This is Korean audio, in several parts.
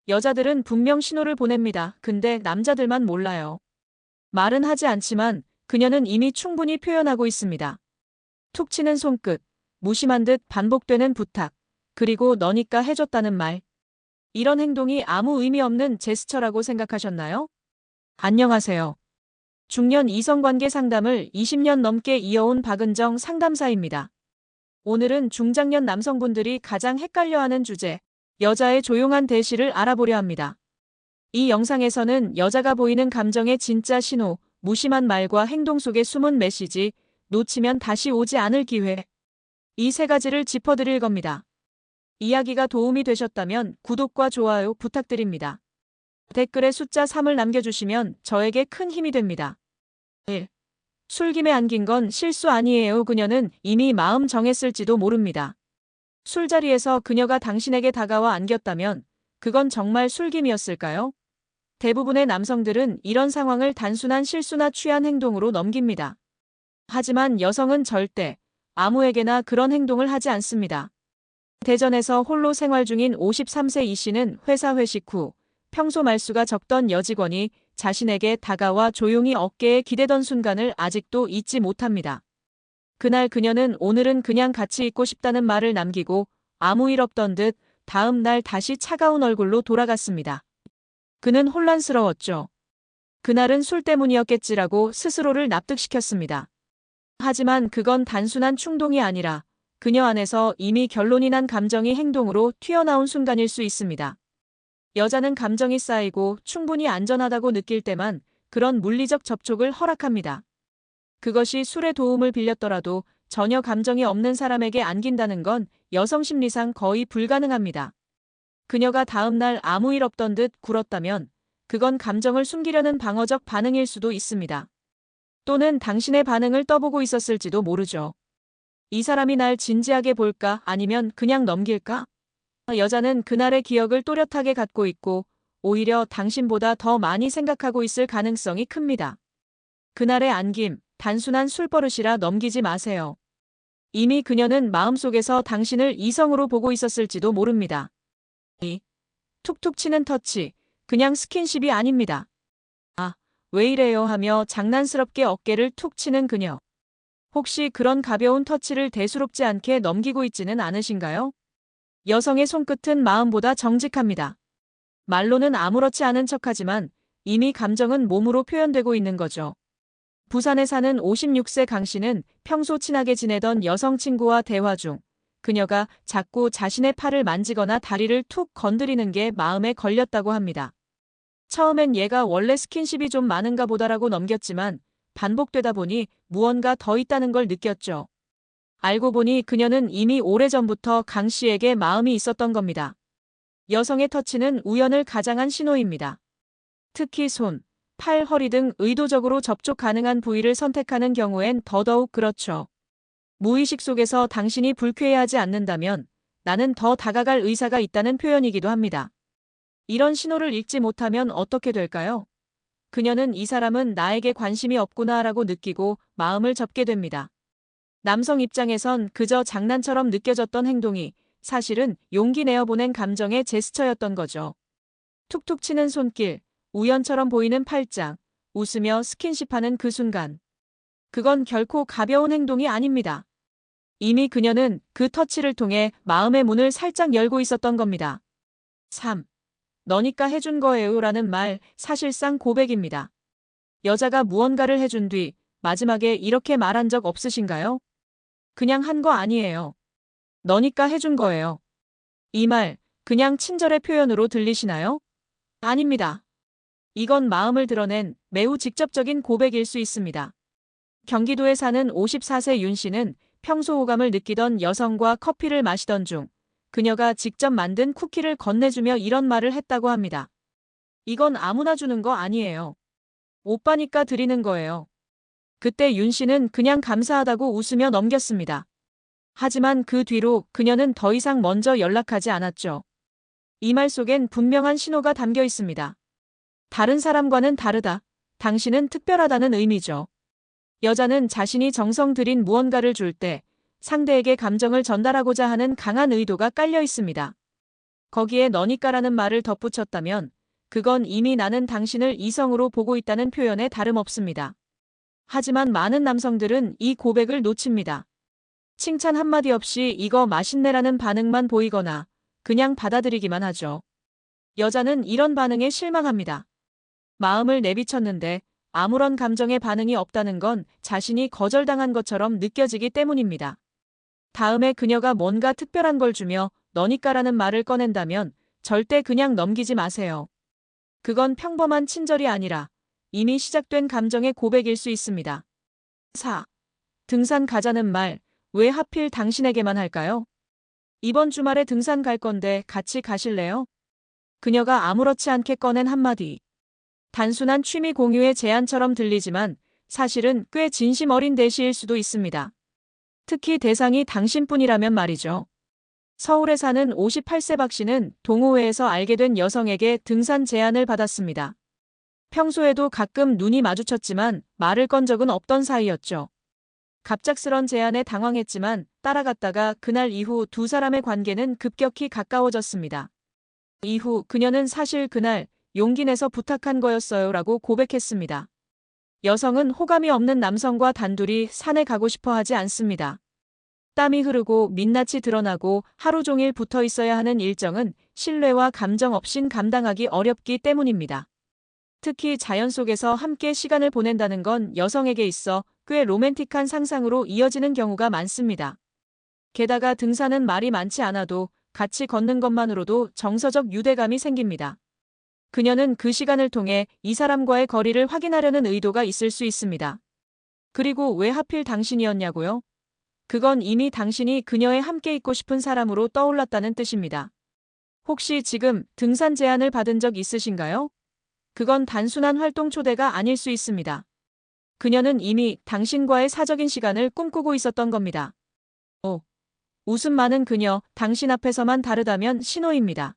여자들은 분명 신호를 보냅니다. 근데 남자들만 몰라요. 말은 하지 않지만 그녀는 이미 충분히 표현하고 있습니다. 툭 치는 손끝, 무심한 듯 반복되는 부탁, 그리고 너니까 해줬다는 말. 이런 행동이 아무 의미 없는 제스처라고 생각하셨나요? 안녕하세요. 중년 이성관계 상담을 20년 넘게 이어온 박은정 상담사입니다. 오늘은 중장년 남성분들이 가장 헷갈려하는 주제, 여자의 조용한 대시를 알아보려 합니다. 이 영상에서는 여자가 보이는 감정의 진짜 신호, 무심한 말과 행동 속의 숨은 메시지, 놓치면 다시 오지 않을 기회. 이 세 가지를 짚어드릴 겁니다. 이야기가 도움이 되셨다면 구독과 좋아요 부탁드립니다. 댓글에 숫자 3을 남겨주시면 저에게 큰 힘이 됩니다. 1. 술김에 안긴 건 실수 아니에요. 그녀는 이미 마음 정했을지도 모릅니다. 술자리에서 그녀가 당신에게 다가와 안겼다면 그건 정말 술김이었을까요? 대부분의 남성들은 이런 상황을 단순한 실수나 취한 행동으로 넘깁니다. 하지만 여성은 절대 아무에게나 그런 행동을 하지 않습니다. 대전에서 홀로 생활 중인 53세 이 씨는 회사 회식 후 평소 말수가 적던 여직원이 자신에게 다가와 조용히 어깨에 기대던 순간을 아직도 잊지 못합니다. 그날 그녀는 오늘은 그냥 같이 있고 싶다는 말을 남기고 아무 일 없던 듯 다음 날 다시 차가운 얼굴로 돌아갔습니다. 그는 혼란스러웠죠. 그날은 술 때문이었겠지라고 스스로를 납득시켰습니다. 하지만 그건 단순한 충동이 아니라 그녀 안에서 이미 결론이 난 감정이 행동으로 튀어나온 순간일 수 있습니다. 여자는 감정이 쌓이고 충분히 안전하다고 느낄 때만 그런 물리적 접촉을 허락합니다. 그것이 술의 도움을 빌렸더라도 전혀 감정이 없는 사람에게 안긴다는 건 여성 심리상 거의 불가능합니다. 그녀가 다음 날 아무 일 없던 듯 굴었다면 그건 감정을 숨기려는 방어적 반응일 수도 있습니다. 또는 당신의 반응을 떠보고 있었을지도 모르죠. 이 사람이 날 진지하게 볼까 아니면 그냥 넘길까? 여자는 그날의 기억을 또렷하게 갖고 있고 오히려 당신보다 더 많이 생각하고 있을 가능성이 큽니다. 그날의 안김, 단순한 술버릇이라 넘기지 마세요. 이미 그녀는 마음속에서 당신을 이성으로 보고 있었을지도 모릅니다. 2. 툭툭 치는 터치, 그냥 스킨십이 아닙니다. 아, 왜 이래요 하며 장난스럽게 어깨를 툭 치는 그녀. 혹시 그런 가벼운 터치를 대수롭지 않게 넘기고 있지는 않으신가요? 여성의 손끝은 마음보다 정직합니다. 말로는 아무렇지 않은 척하지만 이미 감정은 몸으로 표현되고 있는 거죠. 부산에 사는 56세 강 씨는 평소 친하게 지내던 여성친구와 대화 중 그녀가 자꾸 자신의 팔을 만지거나 다리를 툭 건드리는 게 마음에 걸렸다고 합니다. 처음엔 얘가 원래 스킨십이 좀 많은가 보다라고 넘겼지만 반복되다 보니 무언가 더 있다는 걸 느꼈죠. 알고 보니 그녀는 이미 오래전부터 강 씨에게 마음이 있었던 겁니다. 여성의 터치는 우연을 가장한 신호입니다. 특히 손, 팔, 허리 등 의도적으로 접촉 가능한 부위를 선택하는 경우엔 더더욱 그렇죠. 무의식 속에서 당신이 불쾌해하지 않는다면 나는 더 다가갈 의사가 있다는 표현이기도 합니다. 이런 신호를 읽지 못하면 어떻게 될까요? 그녀는 이 사람은 나에게 관심이 없구나라고 느끼고 마음을 접게 됩니다. 남성 입장에선 그저 장난처럼 느껴졌던 행동이 사실은 용기 내어 보낸 감정의 제스처였던 거죠. 툭툭 치는 손길, 우연처럼 보이는 팔짱, 웃으며 스킨십하는 그 순간. 그건 결코 가벼운 행동이 아닙니다. 이미 그녀는 그 터치를 통해 마음의 문을 살짝 열고 있었던 겁니다. 3. 너니까 해준 거예요 라는 말, 사실상 고백입니다. 여자가 무언가를 해준 뒤 마지막에 이렇게 말한 적 없으신가요? 그냥 한 거 아니에요. 너니까 해준 거예요. 이 말, 그냥 친절의 표현으로 들리시나요? 아닙니다. 이건 마음을 드러낸 매우 직접적인 고백일 수 있습니다. 경기도에 사는 54세 윤 씨는 평소 호감을 느끼던 여성과 커피를 마시던 중 그녀가 직접 만든 쿠키를 건네주며 이런 말을 했다고 합니다. 이건 아무나 주는 거 아니에요. 오빠니까 드리는 거예요. 그때 윤 씨는 그냥 감사하다고 웃으며 넘겼습니다. 하지만 그 뒤로 그녀는 더 이상 먼저 연락하지 않았죠. 이 말 속엔 분명한 신호가 담겨 있습니다. 다른 사람과는 다르다. 당신은 특별하다는 의미죠. 여자는 자신이 정성 들인 무언가를 줄 때 상대에게 감정을 전달하고자 하는 강한 의도가 깔려 있습니다. 거기에 너니까라는 말을 덧붙였다면 그건 이미 나는 당신을 이성으로 보고 있다는 표현에 다름없습니다. 하지만 많은 남성들은 이 고백을 놓칩니다. 칭찬 한마디 없이 이거 맛있네라는 반응만 보이거나 그냥 받아들이기만 하죠. 여자는 이런 반응에 실망합니다. 마음을 내비쳤는데 아무런 감정의 반응이 없다는 건 자신이 거절당한 것처럼 느껴지기 때문입니다. 다음에 그녀가 뭔가 특별한 걸 주며 너니까라는 말을 꺼낸다면 절대 그냥 넘기지 마세요. 그건 평범한 친절이 아니라 이미 시작된 감정의 고백일 수 있습니다. 4. 등산 가자는 말, 왜 하필 당신에게만 할까요? 이번 주말에 등산 갈 건데 같이 가실래요? 그녀가 아무렇지 않게 꺼낸 한마디. 단순한 취미 공유의 제안처럼 들리지만 사실은 꽤 진심 어린 대시일 수도 있습니다. 특히 대상이 당신뿐이라면 말이죠. 서울에 사는 58세 박 씨는 동호회에서 알게 된 여성에게 등산 제안을 받았습니다. 평소에도 가끔 눈이 마주쳤지만 말을 건 적은 없던 사이였죠. 갑작스런 제안에 당황했지만 따라갔다가 그날 이후 두 사람의 관계는 급격히 가까워졌습니다. 이후 그녀는 사실 그날 용기 내서 부탁한 거였어요 라고 고백했습니다. 여성은 호감이 없는 남성과 단둘이 산에 가고 싶어 하지 않습니다. 땀이 흐르고 민낯이 드러나고 하루 종일 붙어 있어야 하는 일정은 신뢰와 감정 없인 감당하기 어렵기 때문입니다. 특히 자연 속에서 함께 시간을 보낸다는 건 여성에게 있어 꽤 로맨틱한 상상으로 이어지는 경우가 많습니다. 게다가 등산은 말이 많지 않아도 같이 걷는 것만으로도 정서적 유대감이 생깁니다. 그녀는 그 시간을 통해 이 사람과의 거리를 확인하려는 의도가 있을 수 있습니다. 그리고 왜 하필 당신이었냐고요? 그건 이미 당신이 그녀의 함께 있고 싶은 사람으로 떠올랐다는 뜻입니다. 혹시 지금 등산 제안을 받은 적 있으신가요? 그건 단순한 활동 초대가 아닐 수 있습니다. 그녀는 이미 당신과의 사적인 시간을 꿈꾸고 있었던 겁니다. 웃음 많은 그녀, 당신 앞에서만 다르다면 신호입니다.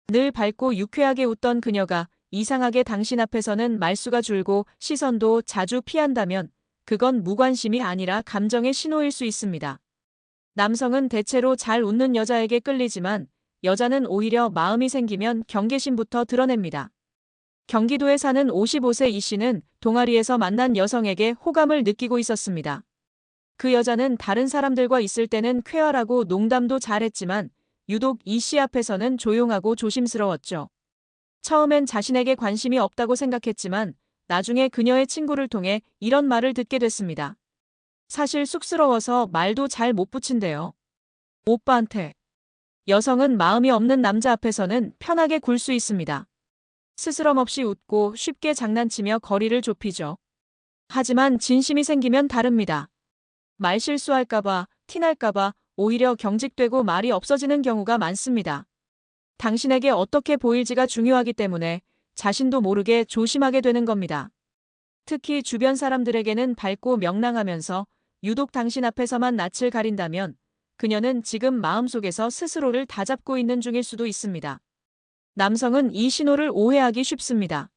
늘 밝고 유쾌하게 웃던 그녀가 이상하게 당신 앞에서는 말수가 줄고 시선도 자주 피한다면 그건 무관심이 아니라 감정의 신호일 수 있습니다. 남성은 대체로 잘 웃는 여자에게 끌리지만 여자는 오히려 마음이 생기면 경계심부터 드러냅니다. 경기도에 사는 55세 이 씨는 동아리에서 만난 여성에게 호감을 느끼고 있었습니다. 그 여자는 다른 사람들과 있을 때는 쾌활하고 농담도 잘했지만 유독 이 씨 앞에서는 조용하고 조심스러웠죠. 처음엔 자신에게 관심이 없다고 생각했지만 나중에 그녀의 친구를 통해 이런 말을 듣게 됐습니다. 사실 쑥스러워서 말도 잘 못 붙인대요. 오빠한테. 여성은 마음이 없는 남자 앞에서는 편하게 굴 수 있습니다. 스스럼 없이 웃고 쉽게 장난치며 거리를 좁히죠. 하지만 진심이 생기면 다릅니다. 말 실수할까봐, 티날까봐 오히려 경직되고 말이 없어지는 경우가 많습니다. 당신에게 어떻게 보일지가 중요하기 때문에 자신도 모르게 조심하게 되는 겁니다. 특히 주변 사람들에게는 밝고 명랑하면서 유독 당신 앞에서만 낯을 가린다면 그녀는 지금 마음속에서 스스로를 다잡고 있는 중일 수도 있습니다. 남성은 이 신호를 오해하기 쉽습니다.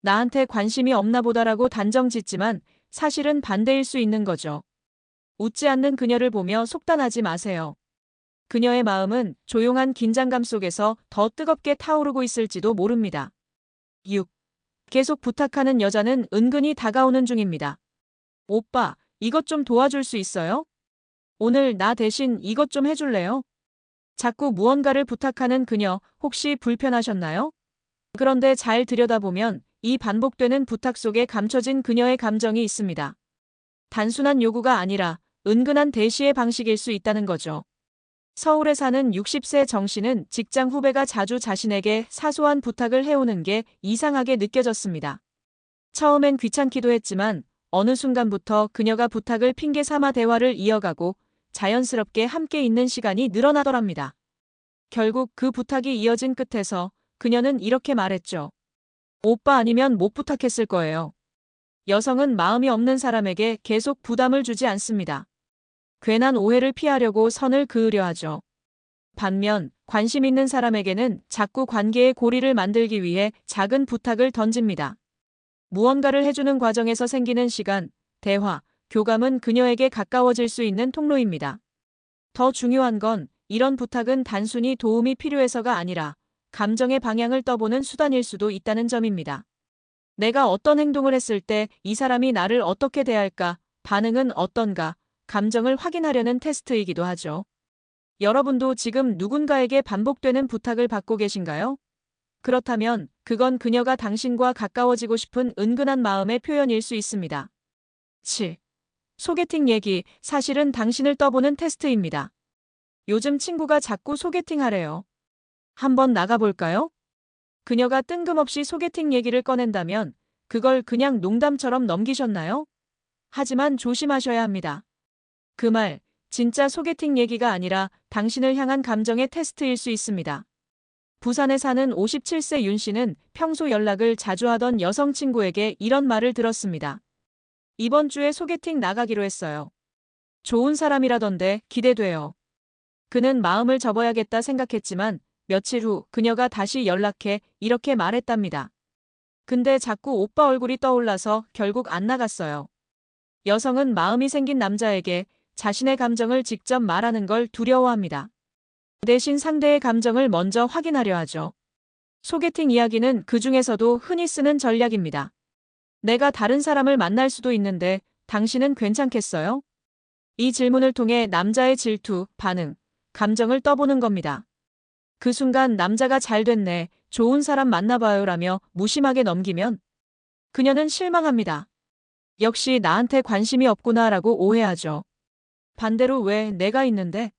나한테 관심이 없나 보다라고 단정 짓지만 사실은 반대일 수 있는 거죠. 웃지 않는 그녀를 보며 속단하지 마세요. 그녀의 마음은 조용한 긴장감 속에서 더 뜨겁게 타오르고 있을지도 모릅니다. 6. 계속 부탁하는 여자는 은근히 다가오는 중입니다. 오빠, 이것 좀 도와줄 수 있어요? 오늘 나 대신 이것 좀 해줄래요? 자꾸 무언가를 부탁하는 그녀, 혹시 불편하셨나요? 그런데 잘 들여다보면 이 반복되는 부탁 속에 감춰진 그녀의 감정이 있습니다. 단순한 요구가 아니라 은근한 대시의 방식일 수 있다는 거죠. 서울에 사는 60세 정 씨는 직장 후배가 자주 자신에게 사소한 부탁을 해오는 게 이상하게 느껴졌습니다. 처음엔 귀찮기도 했지만 어느 순간부터 그녀가 부탁을 핑계 삼아 대화를 이어가고 자연스럽게 함께 있는 시간이 늘어나더랍니다. 결국 그 부탁이 이어진 끝에서 그녀는 이렇게 말했죠. 오빠 아니면 못 부탁했을 거예요. 여성은 마음이 없는 사람에게 계속 부담을 주지 않습니다. 괜한 오해를 피하려고 선을 그으려 하죠. 반면 관심 있는 사람에게는 자꾸 관계의 고리를 만들기 위해 작은 부탁을 던집니다. 무언가를 해주는 과정에서 생기는 시간, 대화, 교감은 그녀에게 가까워질 수 있는 통로입니다. 더 중요한 건 이런 부탁은 단순히 도움이 필요해서가 아니라 감정의 방향을 떠보는 수단일 수도 있다는 점입니다. 내가 어떤 행동을 했을 때 이 사람이 나를 어떻게 대할까, 반응은 어떤가, 감정을 확인하려는 테스트이기도 하죠. 여러분도 지금 누군가에게 반복되는 부탁을 받고 계신가요? 그렇다면 그건 그녀가 당신과 가까워지고 싶은 은근한 마음의 표현일 수 있습니다. 7. 소개팅 얘기, 사실은 당신을 떠보는 테스트입니다. 요즘 친구가 자꾸 소개팅 하래요. 한번 나가볼까요? 그녀가 뜬금없이 소개팅 얘기를 꺼낸다면 그걸 그냥 농담처럼 넘기셨나요? 하지만 조심하셔야 합니다. 그 말, 진짜 소개팅 얘기가 아니라 당신을 향한 감정의 테스트일 수 있습니다. 부산에 사는 57세 윤 씨는 평소 연락을 자주 하던 여성 친구에게 이런 말을 들었습니다. 이번 주에 소개팅 나가기로 했어요. 좋은 사람이라던데 기대돼요. 그는 마음을 접어야겠다 생각했지만 며칠 후 그녀가 다시 연락해 이렇게 말했답니다. 근데 자꾸 오빠 얼굴이 떠올라서 결국 안 나갔어요. 여성은 마음이 생긴 남자에게 자신의 감정을 직접 말하는 걸 두려워합니다. 대신 상대의 감정을 먼저 확인하려 하죠. 소개팅 이야기는 그 중에서도 흔히 쓰는 전략입니다. 내가 다른 사람을 만날 수도 있는데 당신은 괜찮겠어요? 이 질문을 통해 남자의 질투, 반응, 감정을 떠보는 겁니다. 그 순간 남자가 잘 됐네, 좋은 사람 만나봐요라며 무심하게 넘기면 그녀는 실망합니다. 역시 나한테 관심이 없구나라고 오해하죠. 반대로 왜 내가 있는데?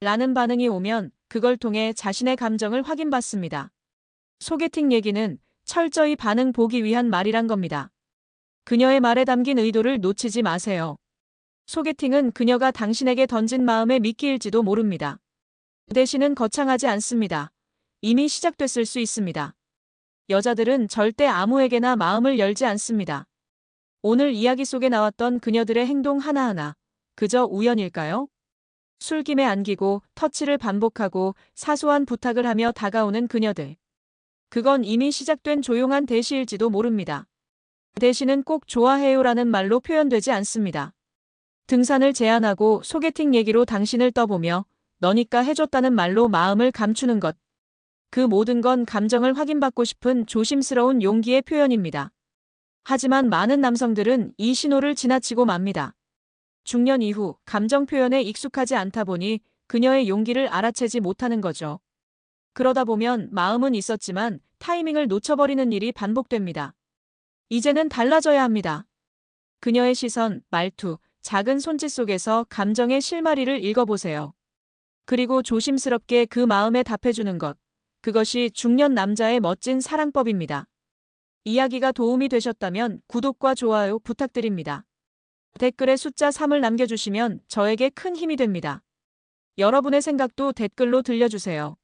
라는 반응이 오면 그걸 통해 자신의 감정을 확인받습니다. 소개팅 얘기는 철저히 반응 보기 위한 말이란 겁니다. 그녀의 말에 담긴 의도를 놓치지 마세요. 소개팅은 그녀가 당신에게 던진 마음의 미끼일지도 모릅니다. 대신은 거창하지 않습니다. 이미 시작됐을 수 있습니다. 여자들은 절대 아무에게나 마음을 열지 않습니다. 오늘 이야기 속에 나왔던 그녀들의 행동 하나하나 그저 우연일까요? 술김에 안기고 터치를 반복하고 사소한 부탁을 하며 다가오는 그녀들. 그건 이미 시작된 조용한 대시일지도 모릅니다. 대시는 꼭 좋아해요라는 말로 표현되지 않습니다. 등산을 제안하고 소개팅 얘기로 당신을 떠보며 너니까 해줬다는 말로 마음을 감추는 것. 그 모든 건 감정을 확인받고 싶은 조심스러운 용기의 표현입니다. 하지만 많은 남성들은 이 신호를 지나치고 맙니다. 중년 이후 감정 표현에 익숙하지 않다 보니 그녀의 용기를 알아채지 못하는 거죠. 그러다 보면 마음은 있었지만 타이밍을 놓쳐버리는 일이 반복됩니다. 이제는 달라져야 합니다. 그녀의 시선, 말투, 작은 손짓 속에서 감정의 실마리를 읽어보세요. 그리고 조심스럽게 그 마음에 답해주는 것. 그것이 중년 남자의 멋진 사랑법입니다. 이야기가 도움이 되셨다면 구독과 좋아요 부탁드립니다. 댓글에 숫자 3을 남겨주시면 저에게 큰 힘이 됩니다. 여러분의 생각도 댓글로 들려주세요.